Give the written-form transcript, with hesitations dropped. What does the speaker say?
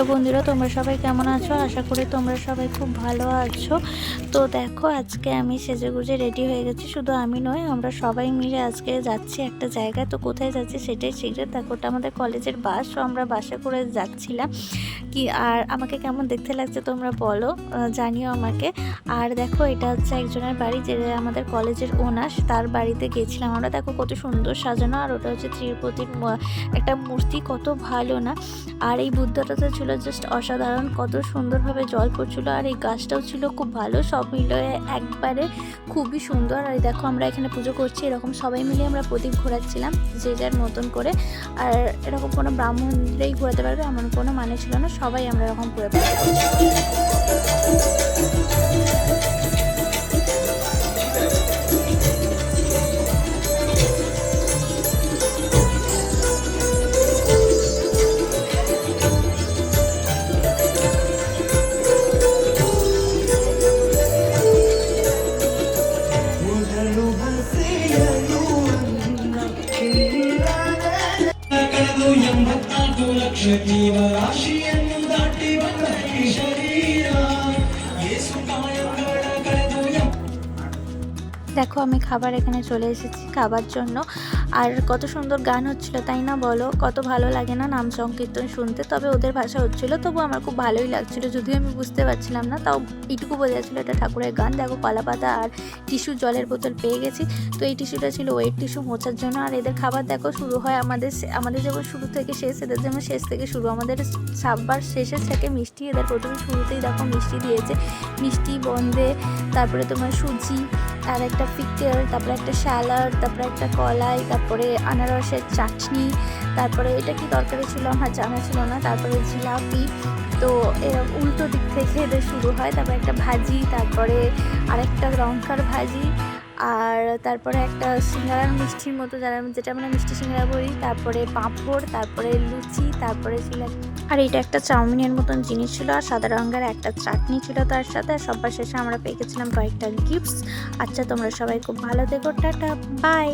Hello বন্ধুরা, তোমরা সবাই কেমন আছো? আশা করি তোমরা সবাই খুব ভালো আছো। তো দেখো, আজকে আমি সেজেগুজে রেডি হয়ে গেছি। শুধু আমি নয়, আমরা সবাই মিলে আজকে যাচ্ছি একটা জায়গায়। তো কোথায় যাচ্ছি সেটাই সিক্রেট। দেখো, ওটা আমাদের কলেজের বাস। তো আমরা বাসে করে যাচ্ছিলাম। কি আর আমাকে কেমন দেখতে লাগছে তোমরা বলো, জানিও আমাকে। আর দেখো, এটা হচ্ছে একজনের বাড়ি, যে আমাদের কলেজের ওনার, তার বাড়িতে গেছিলাম আমরা। দেখো কত সুন্দর সাজানো। আর ওটা হচ্ছে তিরুপতির একটা মূর্তি, কত ভালো না? আর এই বুদ্ধটা তো ছিল জাস্ট অসাধারণ, কত সুন্দরভাবে জল পড়ছিল। আর এই গাছটাও ছিল খুব ভালো, সব মিলে একবারে খুবই সুন্দর। আর দেখো, আমরা এখানে পুজো করছি, এরকম সবাই মিলে আমরা প্রদীপ ঘোরাচ্ছিলাম যে যার মতন করে। আর এরকম কোনো ব্রাহ্মণরাই ঘোরাতে পারবে এমন কোনো মানে ছিল না, সবাই আমরা এরকম পুজো করছি। ಜೀವರಾಶಿಯನ್ನು ದಾಟಿ ಬಂದ ಈ ಶರೀರ ಯೇಸು দেখো, আমি খাবার এখানে চলে এসেছি খাবার জন্য। আর কত সুন্দর গান হচ্ছিল, তাই না বলো? কত ভালো লাগে না নাম সংকীর্তন শুনতে? তবে ওদের ভাষা হচ্ছিল, তবু আমার খুব ভালোই লাগছিল, যদিও আমি বুঝতে পারছিলাম না, তাও এইটুকু বোঝা যাচ্ছিলো এটা ঠাকুরের গান। দেখো, কলা পাতা আর টিস্যু, জলের বোতল পেয়ে গেছি। তো এই টিস্যুটা ছিল ওয়েট টিস্যু মোছার জন্য। আর এদের খাবার দেখো, শুরু হয় আমাদের যেমন শুরু থেকে শেষ, এদের যেমন শেষ থেকে শুরু। আমাদের সাববার শেষের থেকে মিষ্টি, এদের প্রথমে শুরুতেই দেখো মিষ্টি দিয়েছে। মিষ্টি বন্ধে, তারপরে তোমার সুজি, আর একটা ফিকের, তারপরে একটা স্যালাড, তারপরে একটা কলাই, তারপরে আনারসের চাটনি, তারপরে এটা কি তরকারি ছিল আমার জানা ছিল না, তারপরে জিলাপি। তো এরকম উল্টো দিক থেকে এদের শুরু হয়। তারপরে একটা ভাজি, তারপরে আরেকটা লঙ্কার ভাজি, আর তারপরে একটা সিঙ্গারার মিষ্টির মতো, যেটা আমরা মিষ্টি সিঙ্গারা বলি, তারপরে পাঁপড়, তারপরে লুচি, তারপরে ছিল আর এটা একটা চাউমিনের মতন জিনিস ছিল। আর সাদা রঙের একটা চাটনি ছিল তার সাথে। আর সবার শেষে আমরা পেয়ে গেছিলাম কয়েকটা গিফটস। আচ্ছা, তোমরা সবাই খুব ভালো থেকো, টাটা, বাই।